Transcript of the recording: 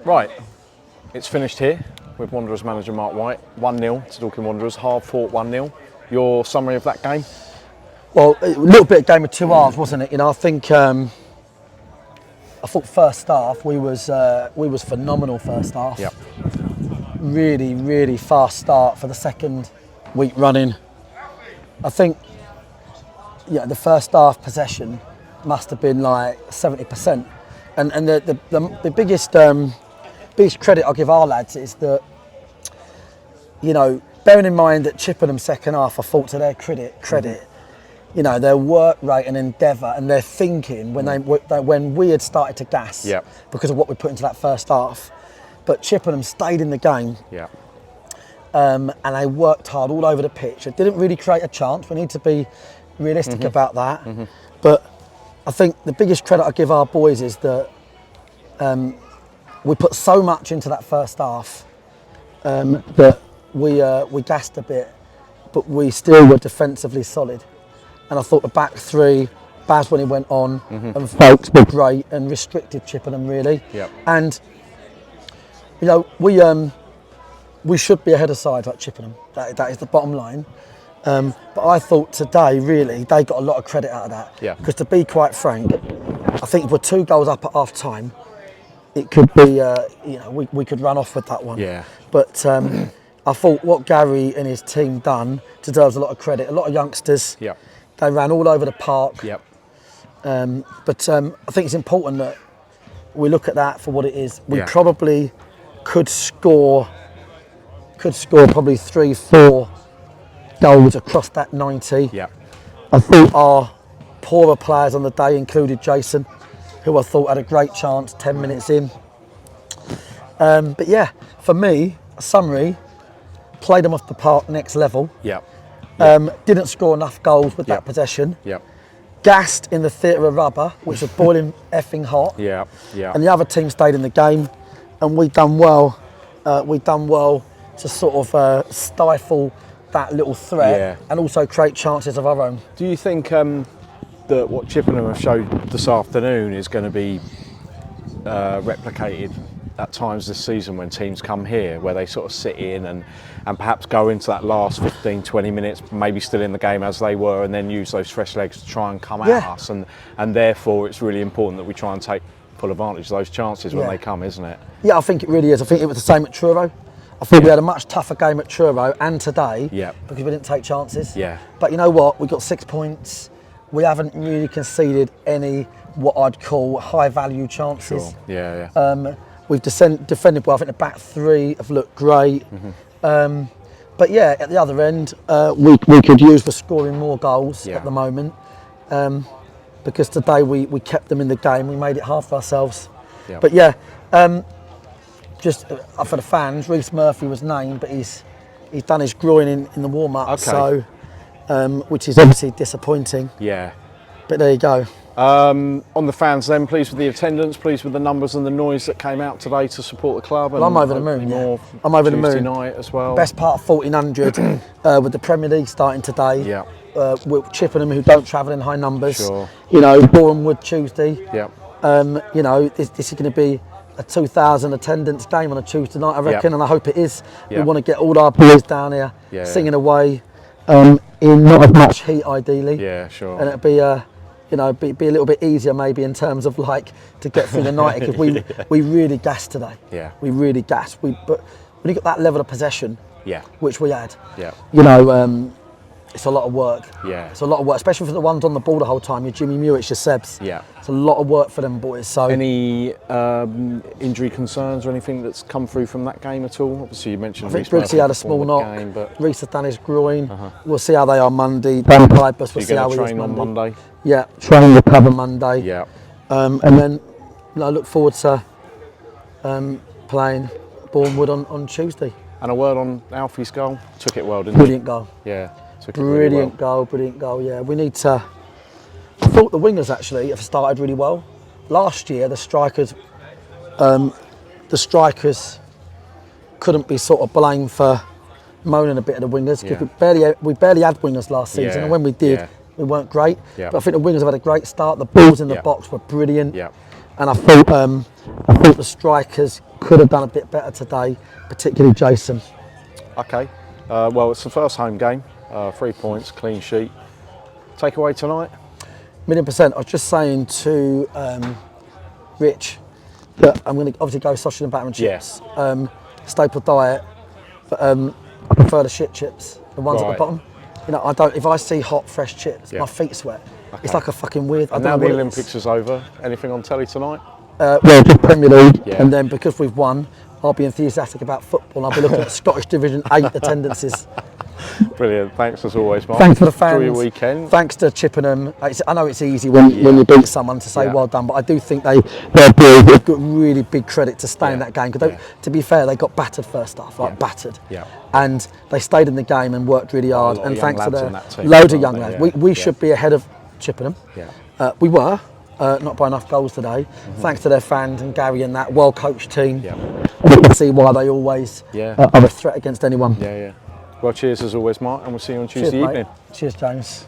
Right, it's finished here with Wanderers manager Marc White. 1-0 to Dorking Wanderers, hard fought 1-0. Your summary of that game? Well, a little bit of game of two halves, wasn't it? You know, I thought first half we was phenomenal first half. Yep. Really, really fast start for the second week running. I think, yeah, the first half possession must have been like 70%, and the biggest credit I'll give our lads is that, you know, bearing in mind that Chippenham second half, I thought to their credit, you know, their work rate and endeavour and their thinking when we had started to gas because of what we put into that first half. But Chippenham stayed in the game, and they worked hard all over the pitch. It didn't really create a chance. We need to be realistic about that. But I think the biggest credit I give our boys is that we put so much into that first half that we gassed a bit, but we still were defensively solid. And I thought the back three, Baz when he went on, and Folks were great and restricted Chippenham really. And you know, we should be ahead of sides like Chippenham. That is the bottom line. But I thought today, really, they got a lot of credit out of that. Because to be quite frank, I think if we're 2 goals up at half time, it could be, you know, we could run off with that one. But I thought what Gary and his team done deserves a lot of credit. A lot of youngsters, they ran all over the park. But I think it's important that we look at that for what it is. We probably could score probably 3-4 goals across that 90. I thought our poorer players on the day included Jason, who I thought had a great chance 10 minutes in. But yeah, for me, a summary, played them off the park next level. Didn't score enough goals with that possession. Gassed in the theatre of rubber, which was boiling effing hot. And the other team stayed in the game, and we done well. To sort of stifle that little threat and also create chances of our own. Do you think that what Chippenham have showed this afternoon is going to be replicated at times this season when teams come here, where they sort of sit in and perhaps go into that last 15-20 minutes, maybe still in the game as they were, and then use those fresh legs to try and come at us, and therefore it's really important that we try and take full advantage of those chances when they come, isn't it? Yeah, I think it really is. I think it was the same at Truro. I think we had a much tougher game at Truro and today because we didn't take chances. But you know what? We got 6 points. We haven't really conceded any what I'd call high value chances. We've defended well. I think the back three have looked great. But yeah, at the other end, we could use for scoring more goals at the moment. Because today we kept them in the game. We made it hard for ourselves. But yeah. Just for the fans, Reece Murphy was named, but he's done his groin in the warm-up, so which is obviously disappointing. But there you go. On the fans then, pleased with the attendance, pleased with the numbers and the noise that came out today to support the club. Well, I'm over the moon, I'm over the moon. Tuesday night as well. Best part of 1400 with the Premier League starting today. With Chippenham, who don't travel in high numbers. You know, Boreham Wood Tuesday. You know, this is going to be a 2,000 attendance game on a Tuesday night, I reckon, and I hope it is. We want to get all our boys down here singing away in not as much heat, ideally. And it'll be you know, be a little bit easier maybe in terms of like to get through the night, because we really gassed today. We really gassed. But when you got that level of possession, which we had, you know, it's a lot of work. It's a lot of work, especially for the ones on the ball the whole time. Your Jimmy Mewich, your Sebs. It's a lot of work for them boys. So any injury concerns or anything that's come through from that game at all? Obviously, you mentioned. I think Briggsy had a small knock. Reece has done his groin. We'll see how they are Monday. Dan Pipers, we'll see how he is train on Monday. Train recover Monday. And then I look forward to playing Boreham Wood on Tuesday. And a word on Alfie's goal. Took it well, didn't Brilliant goal. Brilliant goal, brilliant goal. Yeah, we need to. I thought the wingers actually have started really well. Last year, the strikers couldn't be sort of blamed for moaning a bit at the wingers, because we barely had wingers last season, and when we did, we weren't great. But I think the wingers have had a great start. The balls in the box were brilliant. and I thought the strikers could have done a bit better today, particularly Jason. Okay, well, it's the first home game, 3 points, clean sheet. Takeaway tonight? 1,000,000%. I was just saying to Rich that I'm going to obviously go sausage and batter and chips, staple diet, but I prefer the shit chips, the ones at the bottom. You know, I don't. If I see hot, fresh chips, my feet sweat. Okay. It's like a fucking weird. And now the Olympics is over. Anything on telly tonight? Well, just Premier League, and then because we've won, I'll be enthusiastic about football. I'll be looking at Scottish Division 8 attendances. Brilliant. Thanks as always, Mark. Thanks for the fans. Enjoy your weekend. Thanks to Chippenham. I know it's easy when you beat someone to say well done, but I do think they've got really big credit to stay in that game. Because to be fair, they got battered first half, battered. Yeah. And they stayed in the game and worked really hard. And thanks to the loads of young lads. We should be ahead of Chippenham. Yeah. We were. Not by enough goals today. Thanks to their fans and Gary and that well-coached team. Yeah. We can see why they always are a threat against anyone. Yeah. Well, cheers as always, Mark, and we'll see you on Tuesday evening. Cheers, James.